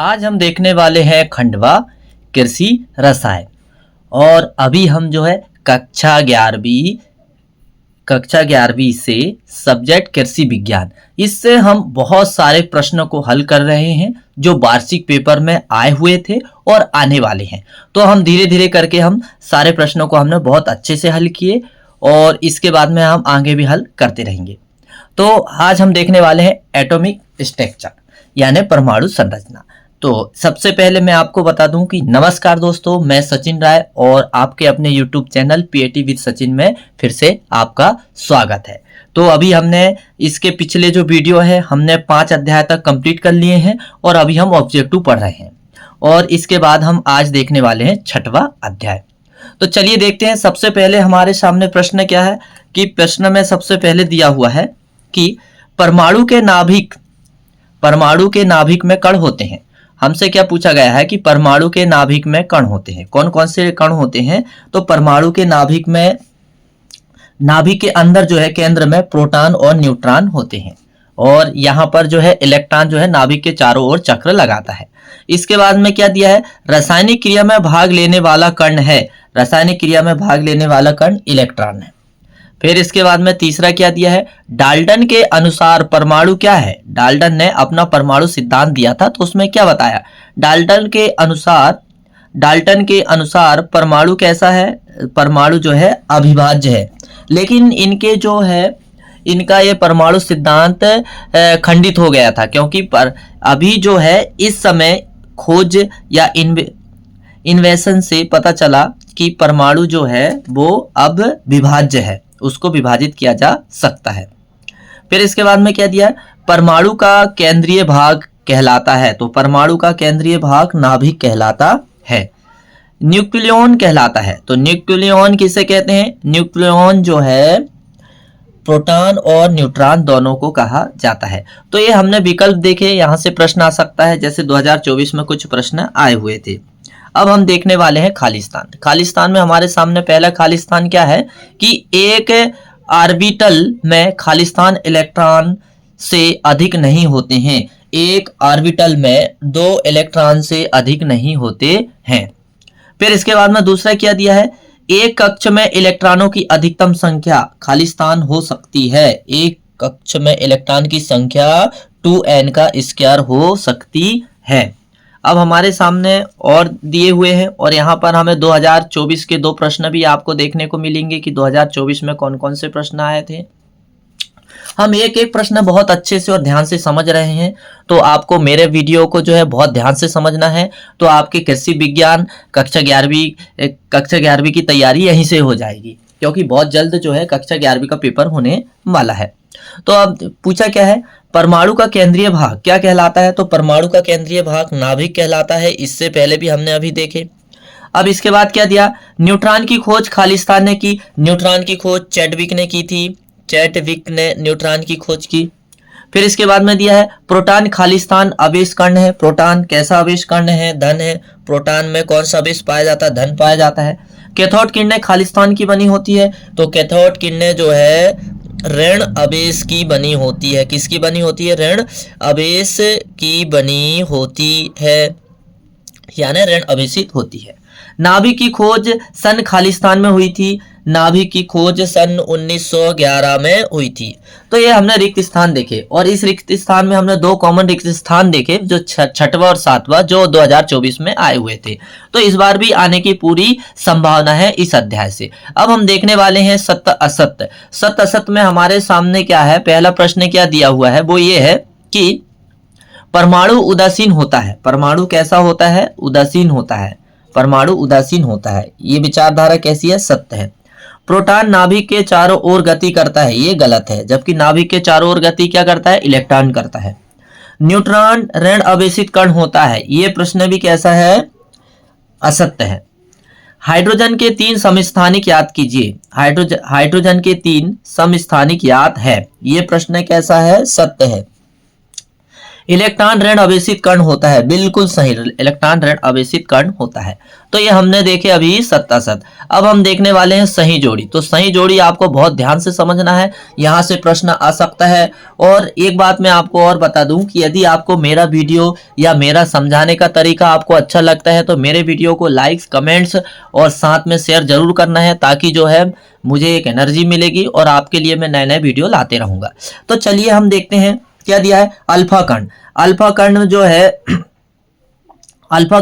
आज हम देखने वाले हैं खंडवा कृषि रसायन। और अभी हम जो है कक्षा 11वीं से सब्जेक्ट कृषि विज्ञान, इससे हम बहुत सारे प्रश्नों को हल कर रहे हैं जो वार्षिक पेपर में आए हुए थे और आने वाले हैं। तो हम धीरे धीरे करके हम सारे प्रश्नों को हमने बहुत अच्छे से हल किए और इसके बाद में हम आगे भी हल करते रहेंगे। तो आज हम देखने वाले हैं एटॉमिक स्ट्रक्चर यानी परमाणु संरचना। तो सबसे पहले मैं आपको बता दूं कि नमस्कार दोस्तों, मैं सचिन राय और आपके अपने YouTube channel PAT with Sachin में फिर से आपका स्वागत है। तो अभी हमने इसके पिछले जो वीडियो है हमने 5 अध्याय तक कंप्लीट कर लिए हैं और अभी हम ऑब्जेक्टिव पढ़ रहे हैं और इसके बाद हम आज देखने वाले हैं 6वां अध्याय। तो चलिए देखते हैं। सबसे पहले हमारे सामने प्रश्न क्या है कि प्रश्न में सबसे पहले दिया हुआ है कि परमाणु के नाभिक में कण होते हैं। हमसे क्या पूछा गया है कि परमाणु के नाभिक में कण होते हैं। कौन कौन से कण होते हैं? तो परमाणु के नाभिक के अंदर जो है केंद्र में प्रोटॉन और न्यूट्रॉन होते हैं और यहाँ पर जो है इलेक्ट्रॉन जो है नाभिक के चारों ओर चक्र लगाता है। इसके बाद में क्या दिया है? रासायनिक क्रिया में भाग लेने वाला कण है। रासायनिक क्रिया में भाग लेने वाला कण इलेक्ट्रॉन है। फिर इसके बाद में तीसरा क्या दिया है? डाल्टन के अनुसार परमाणु क्या है? डाल्टन ने अपना परमाणु सिद्धांत दिया था तो उसमें क्या बताया? डाल्टन के अनुसार परमाणु कैसा है? परमाणु जो है अविभाज्य है। लेकिन इनका ये परमाणु सिद्धांत खंडित हो गया था क्योंकि अभी जो है इस समय खोज या इन्वेंशन से पता चला कि परमाणु जो है वो अब विभाज्य है, उसको विभाजित किया जा सकता है। फिर इसके बाद में क्या दिया है? परमाणु का केंद्रीय भाग कहलाता है। तो परमाणु का केंद्रीय भाग नाभिक कहलाता है, न्यूक्लियॉन कहलाता है। तो न्यूक्लियॉन किसे कहते हैं? न्यूक्लियॉन जो है प्रोटॉन और न्यूट्रॉन दोनों को कहा जाता है। तो ये हमने विकल्प देखे, यहाँ से प्रश्न आ सकता है, जैसे 2024 में कुछ प्रश्न आए हुए थे। अब हम देखने वाले हैं खालिस्तान। खालिस्तान में हमारे सामने पहला खालिस्तान क्या है कि एक ऑर्बिटल में खालिस्तान इलेक्ट्रॉन से अधिक नहीं होते हैं। एक ऑर्बिटल में 2 इलेक्ट्रॉन से अधिक नहीं होते हैं। फिर इसके बाद में दूसरा क्या दिया है? एक कक्ष में इलेक्ट्रॉनों की अधिकतम संख्या खालिस्तान हो सकती है। एक कक्ष में इलेक्ट्रॉन की संख्या 2n का स्क्वायर हो सकती है। अब हमारे सामने और दिए हुए हैं और यहाँ पर हमें 2024 के 2 प्रश्न भी आपको देखने को मिलेंगे कि 2024 में कौन कौन से प्रश्न आए थे। हम एक एक प्रश्न बहुत अच्छे से और ध्यान से समझ रहे हैं। तो आपको मेरे वीडियो को जो है बहुत ध्यान से समझना है तो आपके कृषि विज्ञान कक्षा 11वीं की तैयारी यहीं से हो जाएगी, क्योंकि बहुत जल्द जो है कक्षा 11वीं का पेपर होने वाला है। तो अब पूछा क्या है? परमाणु का केंद्रीय भाग क्या कहलाता है? तो परमाणु का केंद्रीय भाग नाभिक कहलाता है। इससे पहले भी हमने अभी देखे। अब इसके बाद क्या दिया? न्यूट्रॉन की खोज खालिस्तान ने की। न्यूट्रॉन की खोज चैडविक ने की थी। चैडविक ने न्यूट्रॉन की खोज की। फिर इसके बाद में दिया है प्रोटॉन खालिस्तान आवेश कण है। प्रोटॉन कैसा आवेश कण है? धन है। प्रोटॉन में कौन सा आवेश पाया जाता है? धन पाया जाता है। कैथोड किरणें खालिस्तान की बनी होती है। तो कैथोड किरणें जो है ऋण आवेश की बनी होती है। किसकी बनी होती है? ऋण आवेश की बनी होती है, यानी ऋण आवेशित होती है। नाभिक की खोज सन खालिस्तान में हुई थी। नाभिक की खोज सन 1911 में हुई थी। तो ये हमने रिक्त स्थान देखे और इस रिक्त स्थान में हमने 2 कॉमन रिक्त स्थान देखे, जो 6वां और 7वां, जो 2024 में आए हुए थे। तो इस बार भी आने की पूरी संभावना है इस अध्याय से। अब हम देखने वाले हैं सत्य असत्य। सत्य असत्य में हमारे सामने क्या है? पहला प्रश्न क्या दिया हुआ है? वो ये है कि परमाणु उदासीन होता है। परमाणु कैसा होता है? उदासीन होता है। परमाणु उदासीन होता है। ये विचारधारा कैसी है? सत्य है। प्रोटॉन नाभिक के चारों ओर गति करता है, ये गलत है। जबकि नाभिक के चारों ओर गति क्या करता है? इलेक्ट्रॉन करता है। न्यूट्रॉन ऋण आवेशित कण होता है, ये प्रश्न भी कैसा है? असत्य है। हाइड्रोजन के 3 समस्थानिक याद कीजिए। हाइड्रोजन के 3 समस्थानिक याद है, ये प्रश्न कैसा है? सत्य है। इलेक्ट्रॉन ऋण आवेशित कण होता है, बिल्कुल सही, इलेक्ट्रॉन ऋण आवेशित कण होता है। तो ये हमने देखे अभी सत्तासत। अब हम देखने वाले हैं सही जोड़ी। तो सही जोड़ी आपको बहुत ध्यान से समझना है, यहाँ से प्रश्न आ सकता है। और एक बात मैं आपको और बता दूं कि यदि आपको मेरा वीडियो या मेरा समझाने का तरीका आपको अच्छा लगता है तो मेरे वीडियो को लाइक्स, कमेंट्स और साथ में शेयर जरूर करना है, ताकि जो है मुझे एक एनर्जी मिलेगी और आपके लिए मैं नए नए वीडियो लाते रहूंगा। तो चलिए हम देखते हैं क्या दिया है। अल्फा कण, अल्फा कण जो है अल्फा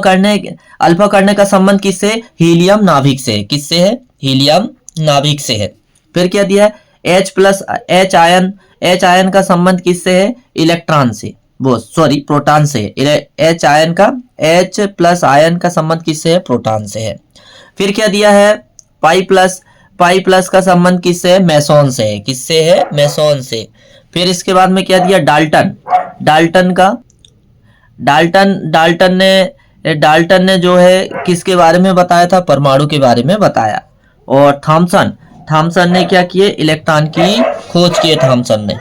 कण का संबंध किससे? हीलियम नाभिक से। किससे है? हीलियम नाभिक से है। फिर क्या दिया है? H आयन का संबंध किससे है? इलेक्ट्रॉन से, वो सॉरी प्रोटॉन से। H+ आयन का संबंध किससे है? प्रोटॉन से है। फिर क्या दिया है? पाई प्लस का संबंध किससे है? मेसोन से है। किससे है? मेसोन से। फिर इसके बाद में क्या दिया? डाल्टन ने जो है किसके बारे में बताया था? परमाणु के बारे में बताया। और थॉमसन ने क्या किए? इलेक्ट्रॉन की खोज की थॉमसन ने।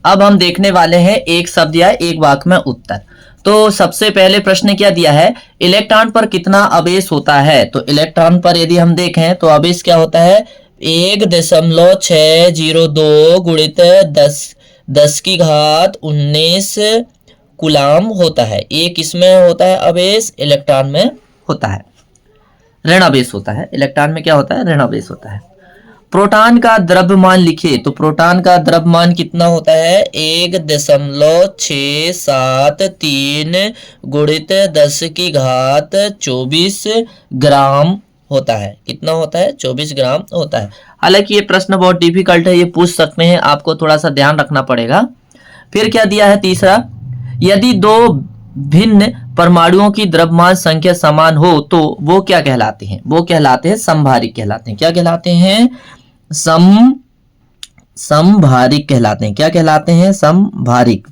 अब हम देखने वाले हैं एक शब्द या एक वाक्य में उत्तर। तो सबसे पहले प्रश्न क्या दिया है? इलेक्ट्रॉन पर कितना आवेश होता है? तो इलेक्ट्रॉन पर यदि हम देखें तो आवेश क्या होता है? 1.602 गुणित 10⁻19 कूलाम होता है। एक इसमें होता है आवेश, इलेक्ट्रॉन में होता है ऋण आवेश होता है। इलेक्ट्रॉन में क्या होता है? ऋण आवेश होता है। प्रोटॉन का द्रव्यमान लिखिए। तो प्रोटॉन का द्रव्यमान कितना होता है? 1.673 गुणित 10⁻24 ग्राम होता है। कितना होता है? 24 ग्राम होता है। हालांकि ये प्रश्न बहुत डिफिकल्ट है, ये पूछ सकते हैं, आपको थोड़ा सा ध्यान रखना पड़ेगा। फिर क्या दिया है? तीसरा, यदि दो भिन्न परमाणुओं की द्रव्यमान संख्या समान हो तो वो क्या कहलाते हैं? वो कहलाते हैं समभारिक कहलाते हैं। क्या कहलाते हैं? समभारिक कहलाते हैं। क्या कहलाते हैं? समभारिक।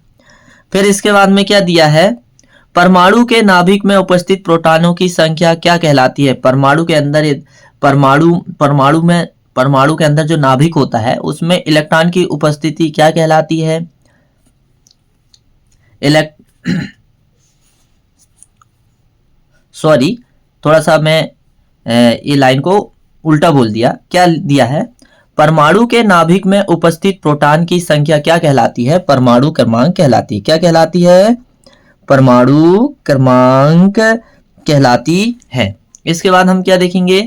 फिर इसके बाद में क्या दिया है? परमाणु के नाभिक में उपस्थित प्रोटॉनों की संख्या क्या कहलाती है? परमाणु के अंदर परमाणु के अंदर जो नाभिक होता है उसमें इलेक्ट्रॉन की उपस्थिति क्या कहलाती है? सॉरी, थोड़ा सा मैं ये लाइन को उल्टा बोल दिया। क्या दिया है? परमाणु के नाभिक में उपस्थित प्रोटॉन की संख्या क्या कहलाती है? परमाणु क्रमांक कहलाती है। क्या कहलाती है? परमाणु क्रमांक कहलाती है। इसके बाद हम क्या देखेंगे?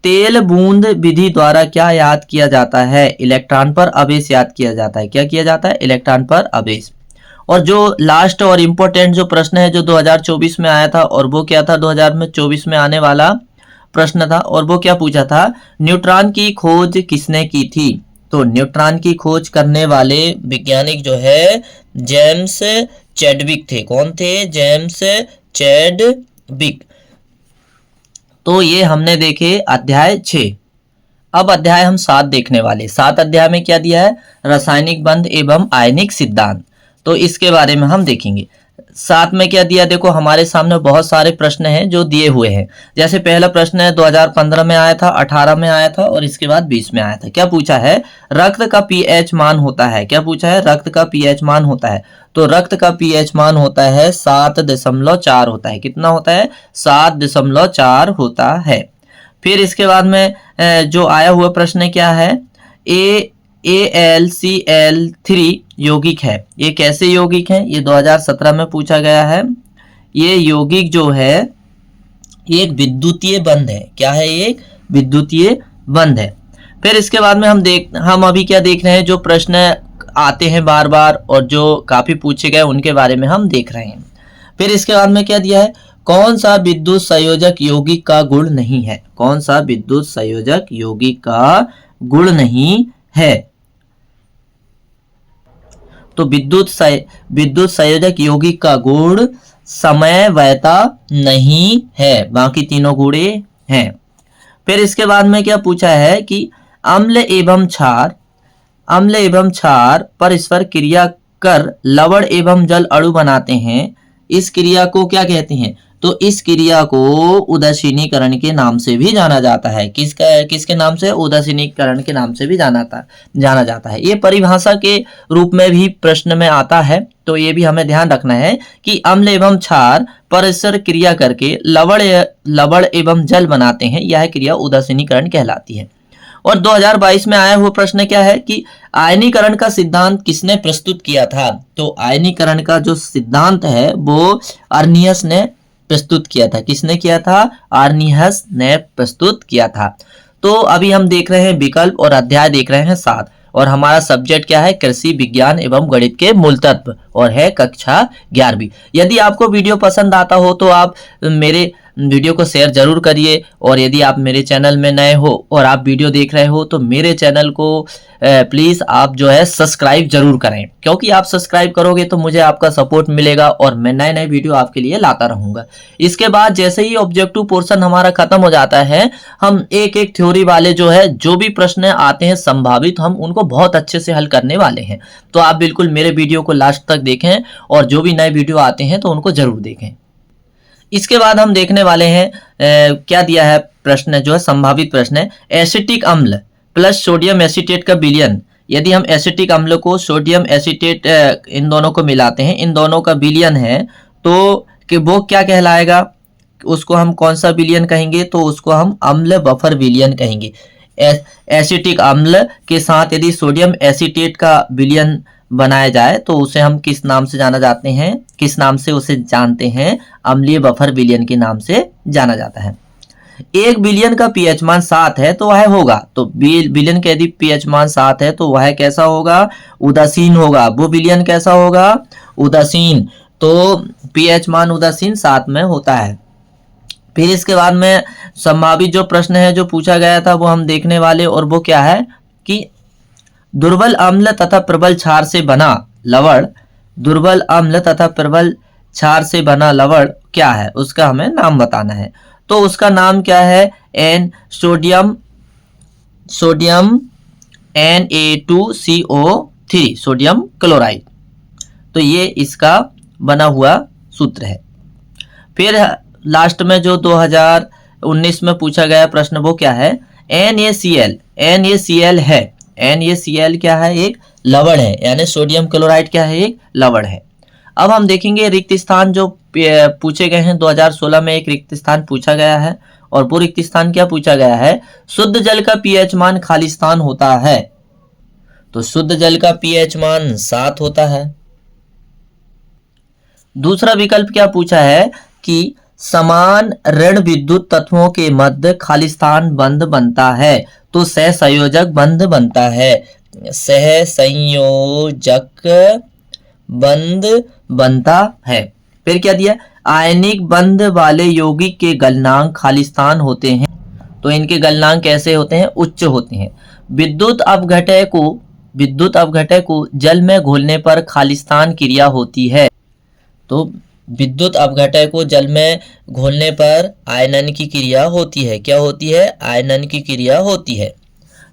तेल बूंद विधि द्वारा क्या याद किया जाता है? इलेक्ट्रॉन पर आवेश याद किया जाता है। क्या किया जाता है? इलेक्ट्रॉन पर आवेश। और जो लास्ट और इम्पोर्टेंट जो प्रश्न है जो 2024 में आया था, और वो क्या था? 2024 में आने वाला प्रश्न था, और वो क्या पूछा था? न्यूट्रॉन की खोज किसने की थी? तो न्यूट्रॉन की खोज करने वाले वैज्ञानिक जो है जेम्स चैडविक थे। कौन थे? James Chadwick. तो ये हमने देखे अध्याय 6। अब अध्याय हम 7 देखने वाले। 7 अध्याय में क्या दिया है? रासायनिक बंध एवं आयनिक सिद्धांत। तो इसके बारे में हम देखेंगे। 7 में क्या दिया? देखो हमारे सामने बहुत सारे प्रश्न हैं जो दिए हुए हैं। जैसे पहला प्रश्न है 2015 में आया था, 18 में आया था और इसके बाद 20 में आया था। क्या पूछा है? रक्त का पीएच मान होता है। क्या पूछा है? रक्त का पीएच मान होता है। तो रक्त का पीएच मान होता है 7.4 होता है। कितना होता है? 7.4 होता है। फिर इसके बाद में जो आया हुआ प्रश्न क्या है? AlCl3 यौगिक है। ये कैसे यौगिक है? ये 2017 में पूछा गया है। ये यौगिक जो है एक विद्युतीय बंध है। क्या है? एक विद्युतीय बंध है। फिर इसके बाद में हम अभी क्या देख रहे हैं? जो प्रश्न आते हैं बार बार और जो काफी पूछे गए उनके बारे में हम देख रहे हैं। फिर इसके बाद में क्या दिया है? कौन सा विद्युत संयोजक यौगिक का गुण नहीं है? कौन सा विद्युत संयोजक यौगिक का गुण नहीं है? तो विद्युत संयोजक यौगिक का गुण समयवयता नहीं है, बाकी तीनों गुणे हैं। फिर इसके बाद में क्या पूछा है कि अम्ल एवं क्षार परस्पर क्रिया कर लवण एवं जल अणु बनाते हैं। इस क्रिया को क्या कहते हैं? तो इस क्रिया को उदासीनीकरण के नाम से भी जाना जाता है। किसके नाम से? उदासीनीकरण के नाम से भी जाना जाता है। ये परिभाषा के रूप में भी प्रश्न में आता है, तो ये भी हमें ध्यान रखना है कि अम्ल एवं क्षार परस्पर क्रिया करके लवण एवं जल बनाते हैं, यह क्रिया उदासीनीकरण कहलाती है। और 2022 में आया हुआ प्रश्न क्या है कि आयनीकरण का सिद्धांत किसने प्रस्तुत किया था? तो आयनीकरण का जो सिद्धांत है वो अर्नियस ने प्रस्तुत किया था। किसने किया था? अर्नियस ने प्रस्तुत किया था। तो अभी हम देख रहे हैं विकल्प और अध्याय देख रहे हैं 7, और हमारा सब्जेक्ट क्या है? कृषि विज्ञान एवं गणित के मूल तत्व, और है कक्षा 11वीं। यदि आपको वीडियो पसंद आता हो तो आप मेरे वीडियो को शेयर जरूर करिए, और यदि आप मेरे चैनल में नए हो और आप वीडियो देख रहे हो तो मेरे चैनल को प्लीज आप जो है सब्सक्राइब जरूर करें, क्योंकि आप सब्सक्राइब करोगे तो मुझे आपका सपोर्ट मिलेगा और मैं नए नए वीडियो आपके लिए लाता रहूंगा। इसके बाद जैसे ही ऑब्जेक्टिव पोर्शन हमारा खत्म हो जाता है, हम एक एक थ्योरी वाले जो भी प्रश्न आते हैं संभावित, हम उनको बहुत अच्छे से हल करने वाले हैं। तो आप बिल्कुल मेरे वीडियो को लास्ट तक देखें, और जो भी नए वीडियो आते हैं तो उनको जरूर देखें। इसके बाद हम देखने वाले हैं क्या दिया है प्रश्न, जो है संभावित प्रश्न है, एसिटिक अम्ल प्लस सोडियम एसीटेट का विलयन। यदि हम एसिटिक अम्ल को सोडियम एसीटेट इन दोनों को मिलाते हैं, इन दोनों का विलयन है, तो कि वो क्या कहलाएगा? उसको हम कौन सा विलयन कहेंगे? तो उसको हम अम्ल बफर विलयन कहेंगे। एसिटिक अम्ल के साथ यदि सोडियम एसीटेट का विलयन बनाया जाए तो उसे हम किस नाम से जाना जाते हैं? किस नाम से उसे जानते हैं? अम्लीय बफर विलयन के नाम से जाना जाता है। एक विलयन का पीएच मान 7 है तो वह होगा, तो विलयन का यदि पीएच मान 7 है तो वह कैसा होगा? उदासीन होगा। वो विलयन कैसा होगा? उदासीन। तो पीएच मान उदासीन 7 में होता है। फिर इसके बाद में संभावित जो प्रश्न है जो पूछा गया था वो हम देखने वाले, और वो क्या है कि दुर्बल अम्ल तथा प्रबल क्षार से बना लवण, दुर्बल अम्ल तथा प्रबल क्षार से बना लवण क्या है? उसका हमें नाम बताना है। तो उसका नाम क्या है? Sodium Na2CO3, sodium chloride. तो ये इसका बना हुआ सूत्र है। फिर लास्ट में जो 2019 में पूछा गया प्रश्न वो क्या है? NaCl है। NaCl क्या है? एक लवण है, यानी सोडियम क्लोराइड क्या है? एक लवण है। अब हम देखेंगे रिक्त स्थान जो पूछे गए हैं। 2016 में एक रिक्त स्थान पूछा गया है, और वो रिक्त स्थान क्या पूछा गया है? शुद्ध जल का पीएच मान खालिस्तान होता है, तो शुद्ध जल का पीएच मान 7 होता है। दूसरा विकल्प क्या पूछा है कि समान ऋण विद्युत तत्वों के मध्य खालिस्तान बंध बनता है, तो सहसंयोजक बंध बनता है। सहसंयोजक बंध बनता है। फिर क्या दिया? आयनिक बंध वाले यौगिक के गलनांक खालिस्तान होते हैं, तो इनके गलनांक कैसे होते हैं? उच्च होते हैं। विद्युत अपघटय को जल में घोलने पर खालिस्तान क्रिया होती है, तो विद्युत अपघटय को जल में घोलने पर आयनन की क्रिया होती है। क्या होती है? आयनन की क्रिया होती है।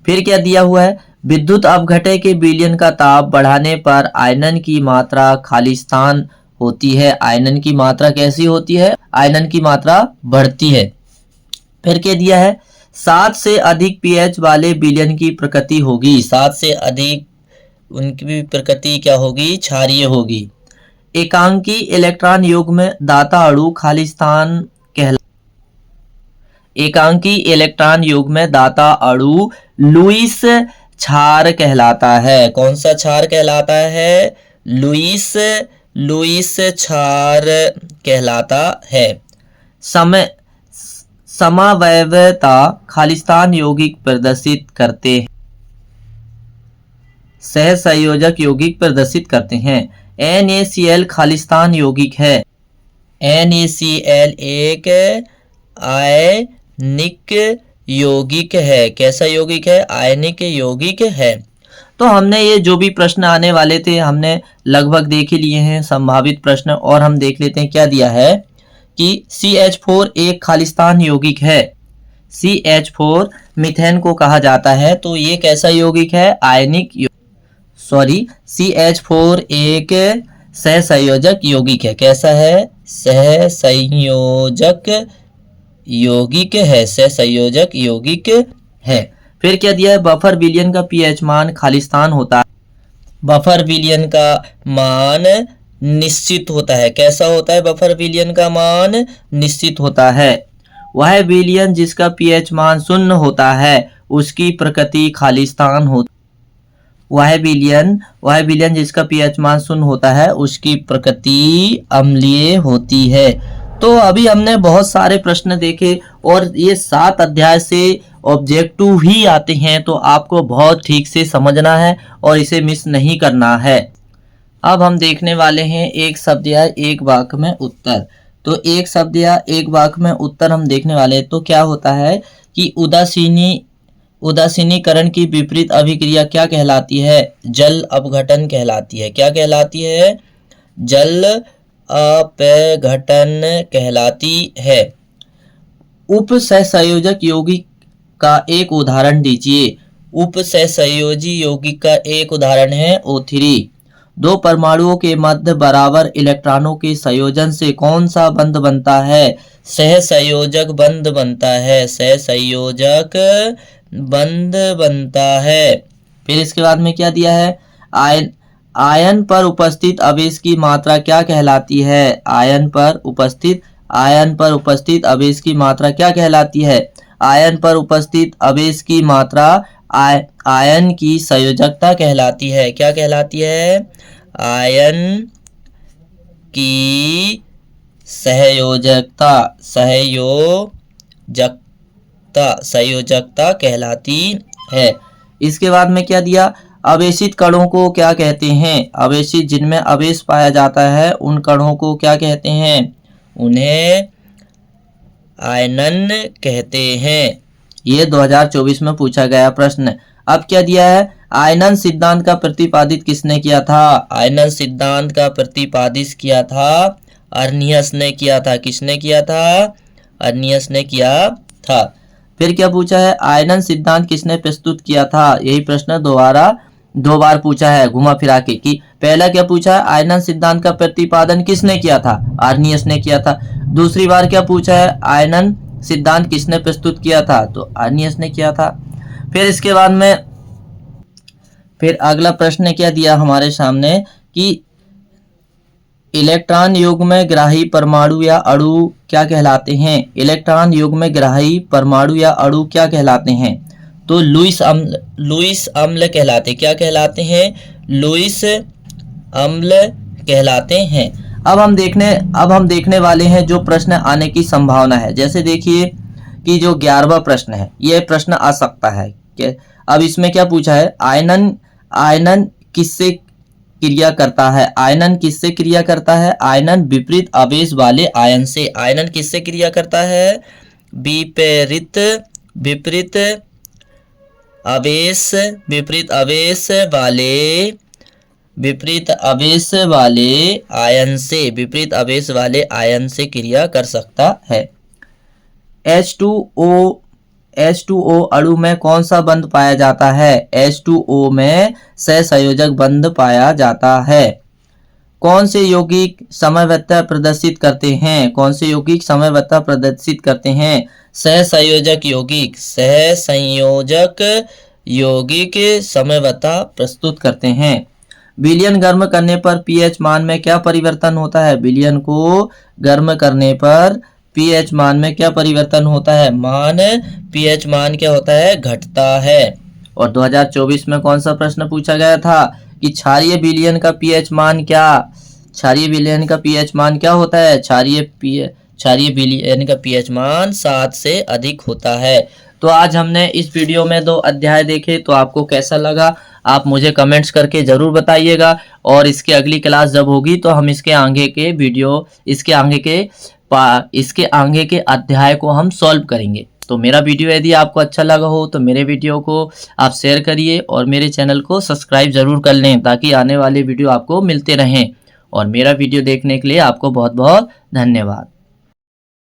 फिर क्या दिया हुआ है? विद्युत अपघटय के विलयन का ताप बढ़ाने पर आयनन की मात्रा खालिस्तान होती है। आयनन की मात्रा कैसी होती है? आयनन की मात्रा बढ़ती है। फिर क्या दिया है? 7 से अधिक पीएच वाले विलयन की प्रकृति होगी। 7 से अधिक उनकी प्रकृति क्या होगी? क्षारीय होगी। एकांकी इलेक्ट्रॉन युग्म दाता अणु खालिस्तान एकांकी इलेक्ट्रॉन युग्म दाता अणु लुईस क्षार कहलाता है। कौन सा क्षार कहलाता है? लुईस क्षार कहलाता है। समवयवता खालिस्तान यौगिक प्रदर्शित करते हैं। सहसंयोजक यौगिक प्रदर्शित करते हैं। NaCl खालिस्तान यौगिक है। NaCl एक आयनिक यौगिक है। कैसा यौगिक है? आयनिक यौगिक है। तो हमने ये जो भी प्रश्न आने वाले थे हमने लगभग देख ही लिए हैं संभावित प्रश्न, और हम देख लेते हैं क्या दिया है कि CH4 एक खालिस्तान यौगिक है। CH4 मीथेन को कहा जाता है, तो ये कैसा यौगिक है? आयनिक CH4 एक सहसंयोजक यौगिक है। कैसा है? सहसंयोजक यौगिक है, सहसंयोजक यौगिक है। फिर क्या दिया है? बफर विलयन का पीएच मान खालिस्तान होता है। बफर विलयन का मान निश्चित होता है। कैसा होता है? बफर विलयन का मान निश्चित होता है। वह विलयन जिसका पीएच मान 0 होता है उसकी प्रकृति खालिस्तान होती। वह विलयन जिसका पीएच मान 0 होता है उसकी प्रकृति अम्लीय होती है। तो अभी हमने बहुत सारे प्रश्न देखे और ये 7 अध्याय से ऑब्जेक्टिव ही आते हैं, तो आपको बहुत ठीक से समझना है और इसे मिस नहीं करना है। अब हम देखने वाले हैं एक शब्द या एक वाक्य में उत्तर। तो एक शब्द या एक वाक्य में उत्तर हम देखने वाले हैं। तो क्या होता है कि उदासीनीकरण की विपरीत अभिक्रिया क्या कहलाती है? जल अपघटन कहलाती है। क्या कहलाती है? जल अपघटन कहलाती है। उपसहसंयोजक यौगिक का एक उदाहरण दीजिए। उपसहसंयोजी यौगिक का एक उदाहरण है O3। दो परमाणुओं के मध्य बराबर इलेक्ट्रॉनों के संयोजन से कौन सा बंध बनता है? सहसंयोजक बंध बनता है। सहसंयोजक बंध बनता है। फिर इसके बाद में क्या दिया है? आयन पर उपस्थित आवेश की मात्रा क्या कहलाती है? आयन पर उपस्थित आवेश की मात्रा क्या कहलाती है? आयन पर उपस्थित आवेश की मात्रा आयन की संयोजकता कहलाती है। क्या कहलाती है? आयन की संयोजकता कहलाती है। इसके बाद में क्या दिया? आवेशित कणों को क्या कहते हैं? आवेशित जिनमें आवेश पाया जाता है उन कणों को क्या कहते हैं? उन्हें आयनन कहते हैं। ये 2024 में पूछा गया प्रश्न। अब क्या दिया है? आयनन सिद्धांत का प्रतिपादित किसने किया था? आयनन सिद्धांत का प्रतिपादित किया था अर्नियस ने किया था। किसने किया था? अर्नियस ने किया था। फिर क्या पूछा है? आयनन सिद्धांत किसने प्रस्तुत किया था? यही प्रश्न दो बार पूछा है घुमा फिरा के कि पहला क्या पूछा है? आयनन सिद्धांत का प्रतिपादन किसने किया था? आर्नियस ने किया था। दूसरी बार क्या पूछा है? आयनन सिद्धांत किसने प्रस्तुत किया था? तो आर्नियस ने किया था। फिर इसके बाद में फिर अगला प्रश्न क्या दिया हमारे सामने कि इलेक्ट्रॉन युग्म ग्राही परमाणु या अणु क्या कहलाते हैं? इलेक्ट्रॉन युग्म ग्राही परमाणु या अणु क्या कहलाते हैं? तो लुईस अम्ल कहलाते। क्या कहलाते हैं? लुईस अम्ल कहलाते हैं। अब हम देखने वाले हैं जो प्रश्न आने की संभावना है। जैसे देखिए कि जो 11वां प्रश्न है ये प्रश्न आ सकता है। अब इसमें क्या पूछा है? आयनन किससे क्रिया करता है? आयनन किससे क्रिया करता है? आयनन विपरीत आवेश वाले आयन से। आयनन किससे क्रिया करता है? विपरीत आवेश वाले आयन से क्रिया कर सकता है। H2O अणु में कौन सा बंध पाया जाता है? H2O में सहसंयोजक बंध पाया जाता है। कौन से यौगिक समवर्तता प्रदर्शित करते हैं? कौन से यौगिक समवर्तता प्रदर्शित करते हैं? सहसंयोजक यौगिक समवर्तता प्रस्तुत करते हैं। विलयन गर्म करने पर पीएच मान में क्या परिवर्तन होता है? विलयन को गर्म करने पर पीएच मान में क्या परिवर्तन होता है? पीएच मान क्या होता है? घटता है। और 2024 में कौन सा प्रश्न पूछा गया था कि क्षारीय विलयन का पीएच मान क्या होता है? क्षारीय विलयन का पीएच मान 7 से अधिक होता है। तो आज हमने इस वीडियो में 2 अध्याय देखे, तो आपको कैसा लगा आप मुझे कमेंट्स करके ज़रूर बताइएगा। और इसके अगली क्लास जब होगी तो हम इसके आगे के अध्याय को हम सॉल्व करेंगे। तो मेरा वीडियो यदि आपको अच्छा लगा हो तो मेरे वीडियो को आप शेयर करिए और मेरे चैनल को सब्सक्राइब ज़रूर कर लें ताकि आने वाले वीडियो आपको मिलते रहें। और मेरा वीडियो देखने के लिए आपको बहुत बहुत धन्यवाद।